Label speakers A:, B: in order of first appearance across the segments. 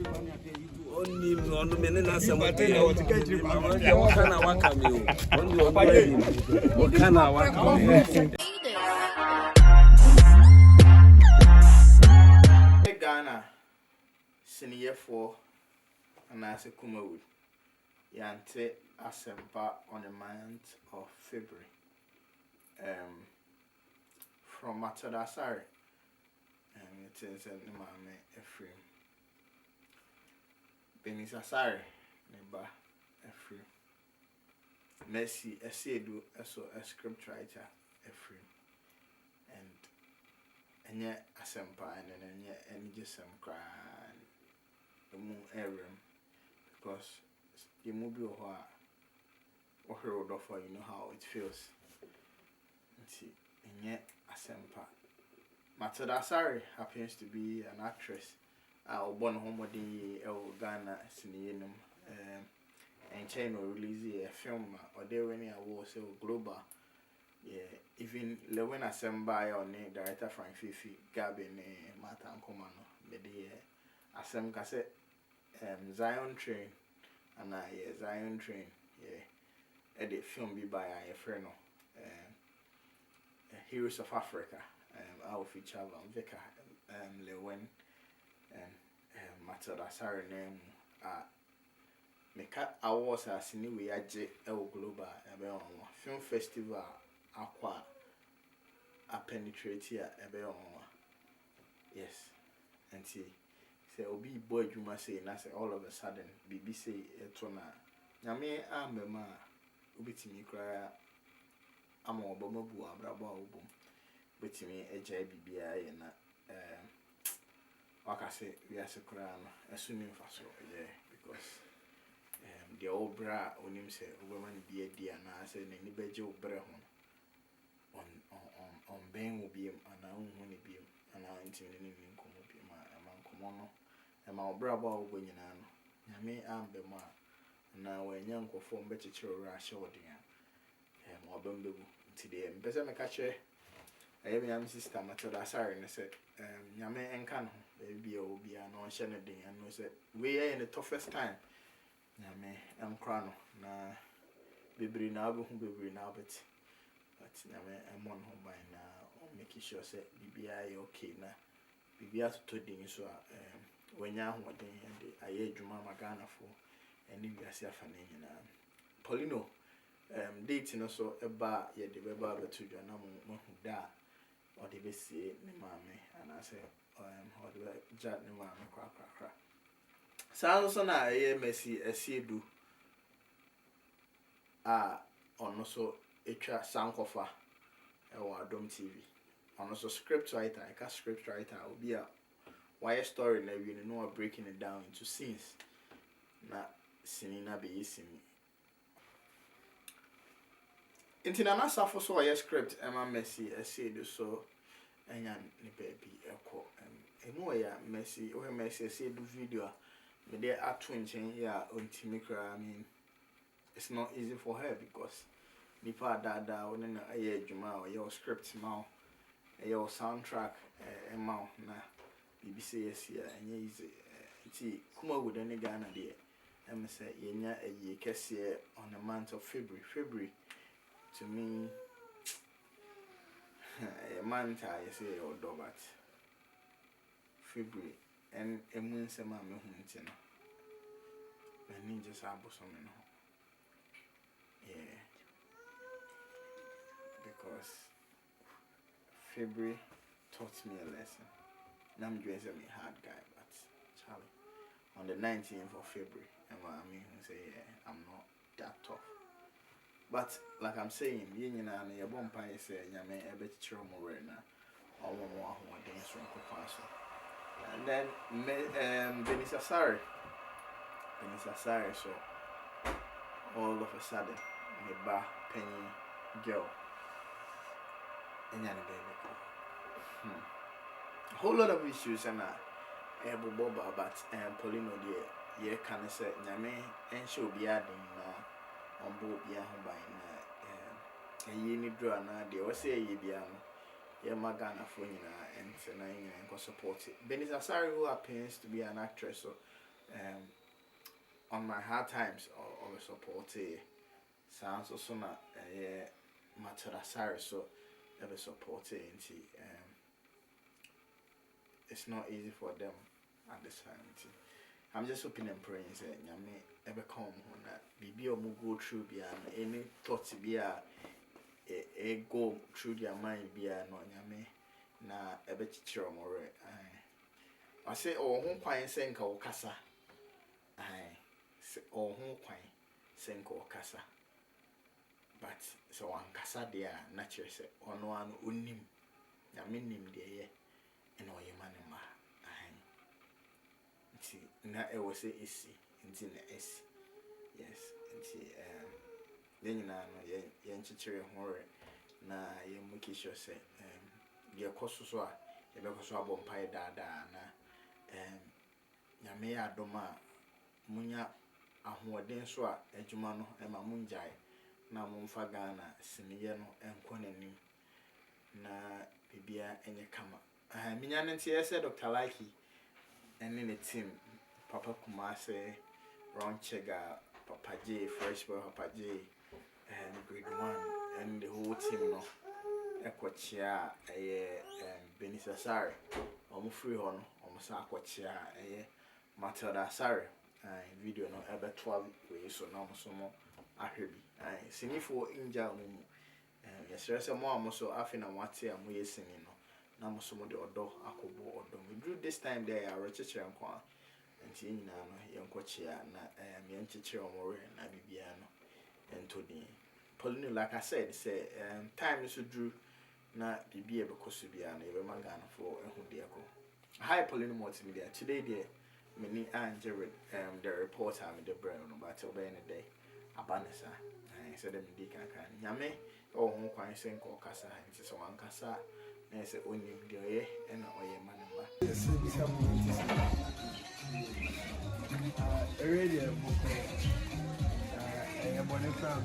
A: Only on the minute, some of the Wakana Wakami. Only Wakana Wakami.
B: Ghana, senior 4, and I say kumawood. Yante Asempa on the month of February. From Matilda Asare, and it is in my Ephraim. Bernice Asare, neighbor Ephraim. Mercy Aseidu, also a script writer Ephraim. And yet Asempa, and yet just some cry the moon area because the movie or heard of you know how it feels. See, and yet Asempa. Matilda Asare happens to be an actress. Born home of the Ghana Sinianum and China release a film or they winning awards so global. Yeah, even when Asemba on the director from Fifi Gabin Matan Komano, the Asem cassette Zion Train and Zion Train, yeah, edit film be by a friend Heroes of Africa, our feature on Vika, Lewen and Matilda Asare name Meka awards as anyway at Global film festival aqua a penetrate here yes and see say obi boy you must say and I say all of a sudden BBC etona nyame ambema obitimi kra ama obomabu abraba obom betimi eja bibia ye na waka say we are sekra no asuni mfaso yeah because the obra onim say obama ni bia dia na say na ni beje obra ho on ben will be and I won't be and I intimidating nkomo bi ma nkomo no e ma obra ba wo nyina no nyame ambe ma na wanya nkofo mbechechire ora hye wodin ma obambebu nti de mpese me ka che aye me am sister Matilda Asare ne se nyame enka no bia obi a no hye ne den no se we are in the toughest time nyame am kra no na bebri na abu hu bebri na abet but nyame am on ho by na making sure say bibia okay na bibia to din so wanya ho den and aye adwuma magana for any wiase afa na nyina Poleeno date no so eba ye de beba betu dwa na mo hu da or de be see ne maame and I say or de jat ne maame kwa so na aye Mercy Aseidu ono so etwa sankofa ewa Adom TV ono so script writer I can script writer obi a why story na we know breaking it down into scenes na sinina be yisimi intina na safo so why script ema Mercy Aseidu so enya ni baby eko emu ya Mercy o Mercy Aseidu video me dey atu nchen here ontimi kra I mean it's not easy for her because nipa dada woni na aye adwuma o your script ma your soundtrack ma na BBC yes ya enye easy ti kumawood any Ghana dey em say yenya aye kese on the month of February to me a month I say or do but February and emun se ma me hu ntina na ninja sabo so me no yeah because February taught me a lesson. I'm doing a hard guy, but Charlie, on the 19th of February, I mean, say, yeah, I'm not that tough. But like I'm saying, you know, your bumpy say, you may a bit trouble right now, or one more dance from Copasso. And then, Bernice Asare, so all of a sudden, a bar penny girl. And baby. A whole lot of issues and boba but Poleeno the ye can say nyame and show be adding on board be by a ye need draw na de or say ye be ye magana for and support it. Bernice Asare, who happens to be an actress, so on my hard times or support sounds also na Matilda Asare so ever support it's not easy for them at this time. I'm just hoping and praying that Nyame ever come on that bibi or go through beyond any thoughts be a go through their mind be a no Nyame na ever teacher more. I say oh home kwine senka o kasa. Oh home kwine senka o kasa. But so one kasa there natural say on one unim Nyame nim there and all your man ma. Na e was say isi nti na esi yes nti then na no ye nchichire hore na ye muki sure say ye koso so a ye be koso abompai dada na nyame ya adoma munya ahoden so a adwuma no e ma munjae na mumfa Ghana siniye no enkonanim na bibia enye kama minya nti ye say Dr. Lucky and in the team Papa Kumase, Ron Chega, Papa J, Freshboy, Papa J, and grade 1, and the whole team, no, Equachia, Bernice Asare, almost free on, almost Aquachia, Matilda Asare, video no ever 12 ways, so no more Ahebi. Singing for Inja, yes, there's a more so often and what's here, I'm singing. Na musumo de odo akobo odo we do this time there are recheche nkwa nti nyina no yenkochia na yencheche omore na bibia no entodi Poleeno like I said say time is drew na bibia be koso bia na yebe magana for ehude eko hi Poleeno Multimedia today there many Jared the reporter me the brain no but obey any day abanesa I said them di kan nyame o ho kwan senko kasa nti so wan kasa I said, when you go here, and all your money.
C: Already, I am on a crowd.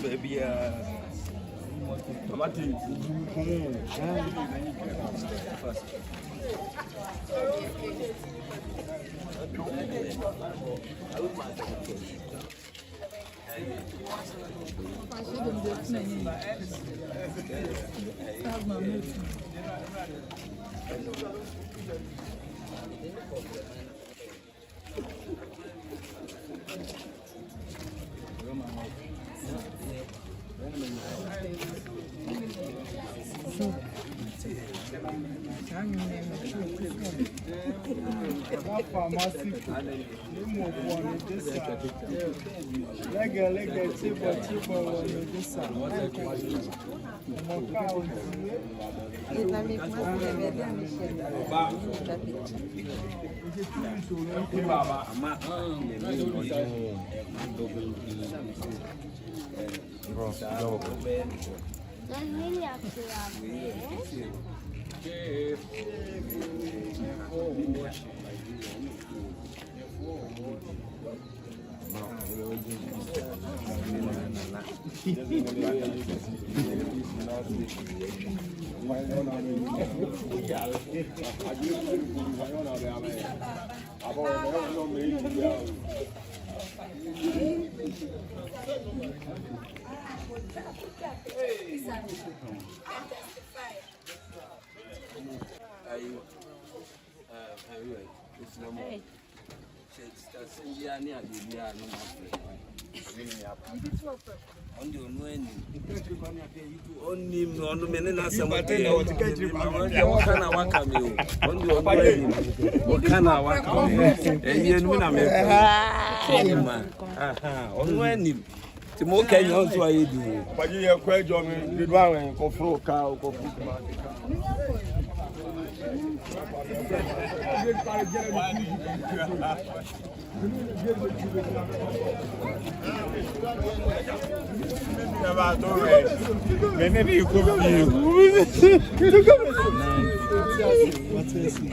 A: Baby,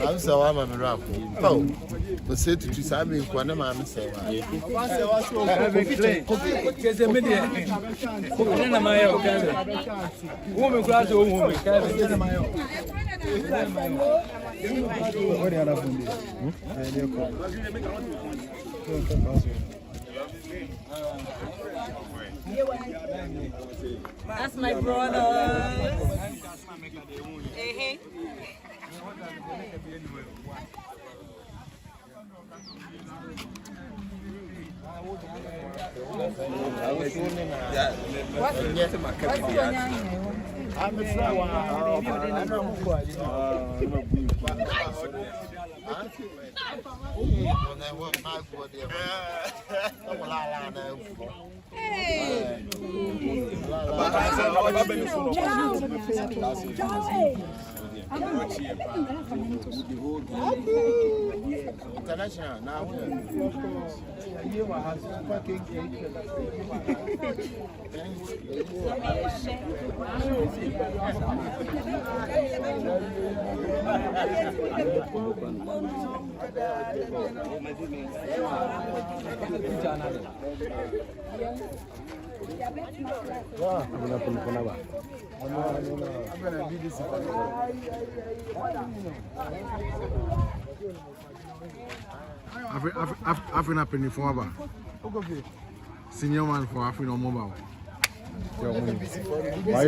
C: I'm so I'm a rap. Oh, but say to Sami, one of my say,
D: that's my brother.
C: International now.
E: African happening for about senior man for African mobile. Why